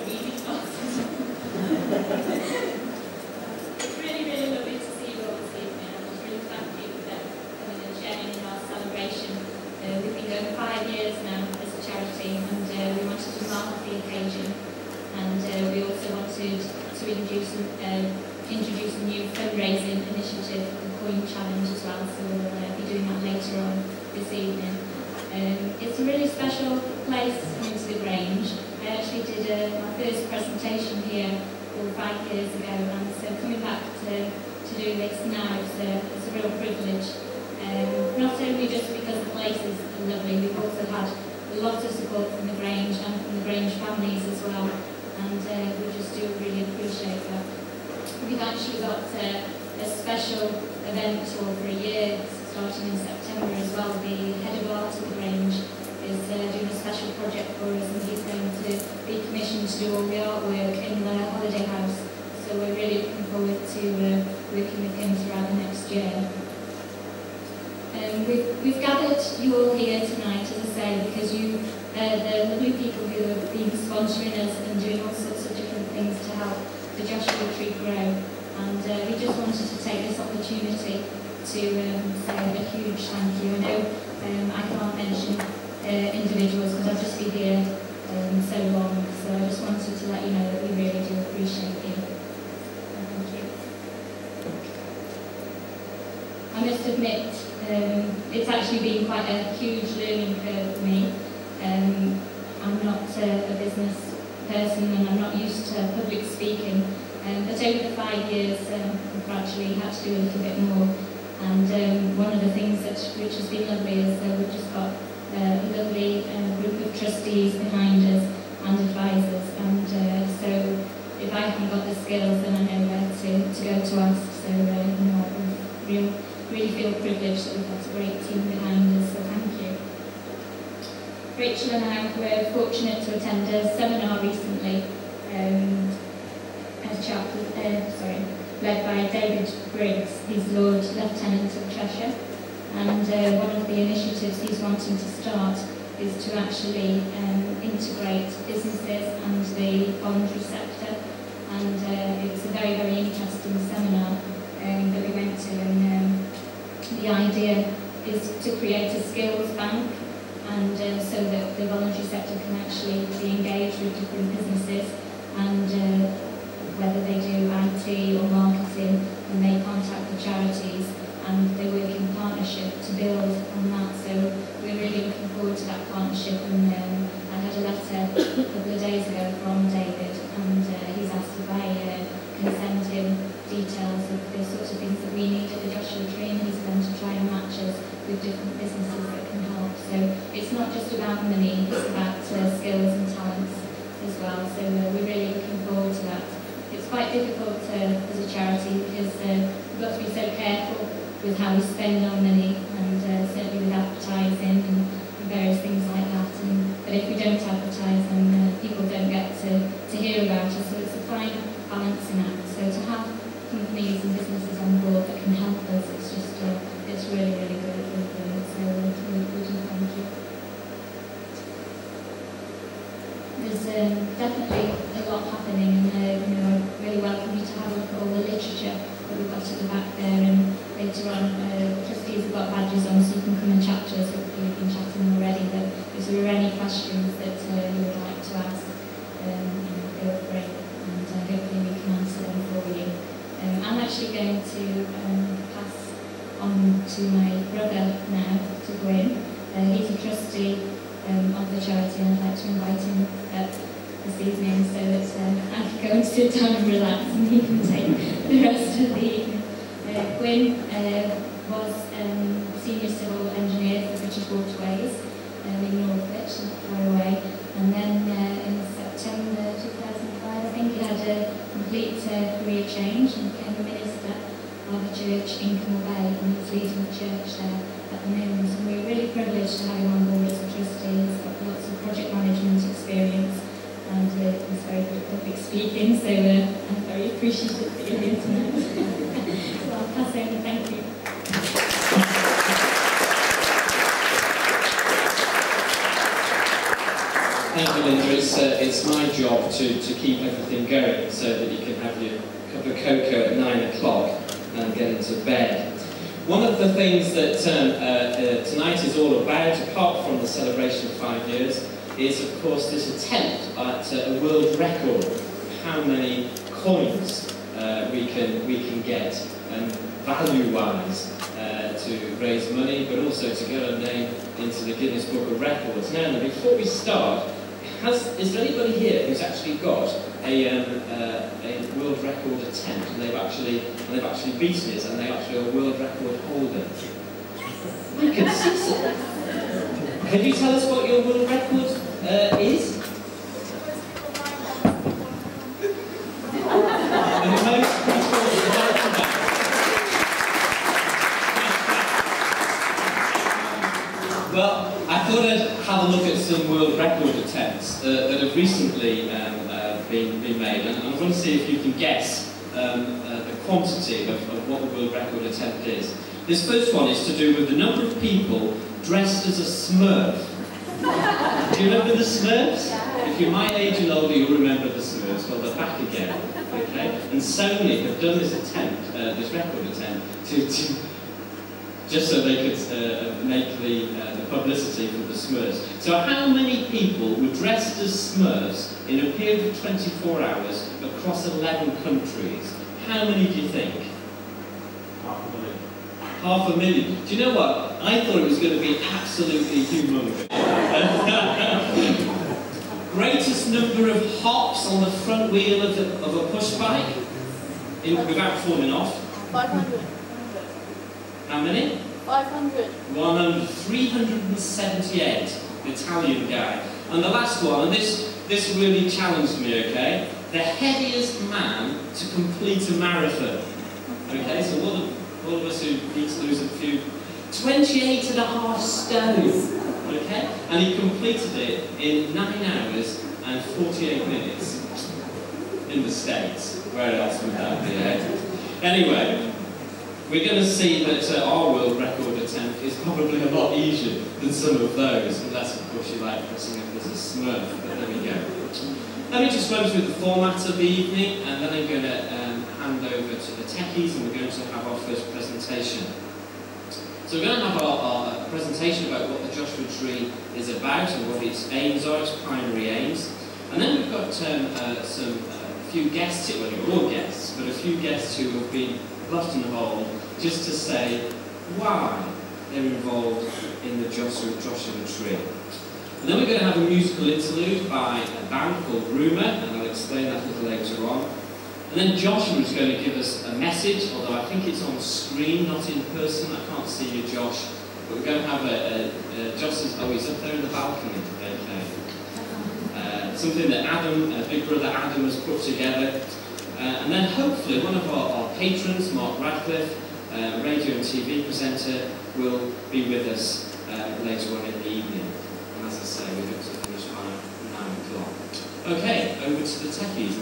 really fast. It's really, really lovely to see you all this evening. I'm just really thank you for coming and sharing in our celebration. We've been going 5 years now as a charity, and we wanted to mark the occasion. And we also wanted to introduce a new fundraising initiative, the Coin Challenge as well, so we'll be doing that later on this evening. It's a really special place into the Grange. I actually did my first presentation here 4 or 5 years ago, and so coming back to do this now, it's a real privilege. Not only just because the place is lovely, we've also had a lot of support from the Grange and from the Grange families as well, and we just do really appreciate that. We've actually got a special event for a year starting in September as well. The head of art at the Grange is doing a special project for us, and he's going to be commissioned to do all the artwork in the holiday house. So we're really looking forward to working with him throughout the next year. We've gathered you all here tonight, as I say, because you, the lovely people who have been sponsoring us and doing all sorts of different things to help the Joshua Tree grow. And we just wanted to take this opportunity to say a huge thank you. I know I can't mention individuals because I've just been here so long, so I just wanted to let you know that we really do appreciate you. Thank you. I must admit, it's actually been quite a huge learning curve for me. I'm not a business person and I'm not used to public speaking, but over the 5 years I've actually had to do a little bit more. And one of the things which has been lovely is we've just got a lovely group of trustees behind us and advisors, and so if I haven't got the skills, then I know where to go to ask. So you know, I really feel privileged that we've got a great team behind us, so thank you. Rachel and I were fortunate to attend a seminar recently, led by David Briggs. He's Lord Lieutenant of Cheshire, and one of the initiatives he's wanting to start is to actually integrate businesses and the voluntary sector, and it was a very, very interesting seminar that we went to, and the idea is to create a skills bank, and so that the voluntary sector can actually be engaged with different businesses, and whether they do IT or marketing, and they contact the charities and they work in partnership to build on that. So we're really looking forward to that partnership, and I had a letter a couple of days ago from David, and he's asked if I can send him details of the sorts of things that we need at the Joshua Tree, and he's going to try and match us with different businesses that can help. So it's not just about money, it's about skills and talents as well. So we're really looking forward to that. It's quite difficult as a charity because we've got to be so careful with how we spend our money, and certainly with advertising and various things like that. But if we don't advertise, then people don't get to hear about us. So it's a fine balancing act. So to have companies and businesses on board that can help us, it's just it's really, really good. So we do thank you. There's definitely a lot happening, and you know, I really welcome you to have a look at all the literature that we've got at the back there, and later on trustees have got badges on, so you can come and chat to us. Hopefully you've been chatting already, but if there are any questions that you would like to ask, you know, feel free, and hopefully we can answer them for you. I'm actually going to pass on to my brother now, to Gwyn. He's a trustee of the charity, and I'd like to invite him up this evening so that I can go and sit down and relax, and he can take the rest of the evening. Gwyn was Senior Civil Engineer for British Waterways in Northwich, not far away, and then in September 2005 I think he had a complete career change and became a minister of a church in Camel Bay, and he's leading the church there at the moment. And we're really privileged to have him on board as a trustee. He's got lots of project management experience, and he's very good at public speaking, so I'm very appreciative that you're here tonight. So I'll pass over, thank you. Thank you, Linda. it's my job to keep everything going so that you can have your cup of cocoa at 9 o'clock and get into bed. One of the things that tonight is all about, apart from the celebration of 5 years, is of course this attempt at a world record of how many coins we can get, value-wise, to raise money, but also to get our name into the Guinness Book of Records. Now, before we start, is there anybody here who's actually got a world record attempt, and they've actually beaten it, and they're actually a world record holder? I can see so. Can you tell us what your world record is? Well, I thought I'd have a look at some world record attempts that have recently been made, and I want to see if you can guess the quantity of what the world record attempt is. This first one is to do with the number of people dressed as a Smurf. Do you remember the Smurfs? Yeah. If you're my age and older, you'll remember the Smurfs. Well, they're back again. Okay? And Sony have done this attempt, this record attempt, to just so they could make the publicity for the Smurfs. So how many people were dressed as Smurfs in a period of 24 hours across 11 countries? How many do you think? 500,000. 500,000. Do you know what? I thought it was going to be absolutely humongous. Greatest number of hops on the front wheel of a push bike without falling off? 500. How many? 500. 100. 378. The Italian guy. And the last one, and this really challenged me, okay? The heaviest man to complete a marathon. Okay, so all of us who need to lose a few, 28.5 stone. Okay? And he completed it in 9 hours and 48 minutes. In the States. Where else would that be, eh? Anyway, we're going to see that our world record attempt is probably a lot easier than some of those, unless of course you like dressing up as a Smurf, but there we go. Let me just run through the format of the evening, and then I'm going to hand over to the techies, and we're going to have our first presentation. So we're going to have our presentation about what the Joshua Tree is about and what its aims are, its primary aims. And then we've got a few guests, well you're all guests, but a few guests who have been buttonholed just to say why they're involved in the Joshua Tree. And then we're going to have a musical interlude by a band called Rumour, and I'll explain that a little later on. And then Joshua is going to give us a message, although I think it's on screen, not in person. I can't see you, Josh. But we're going to have Josh is, oh, he's up there in the balcony. Okay. Something that Adam, Big Brother Adam, has put together. And then hopefully one of our patrons, Mark Radcliffe, radio and TV presenter, will be with us later on in the evening. And as I say, we hope to finish by 9 o'clock. Okay, over to the techies.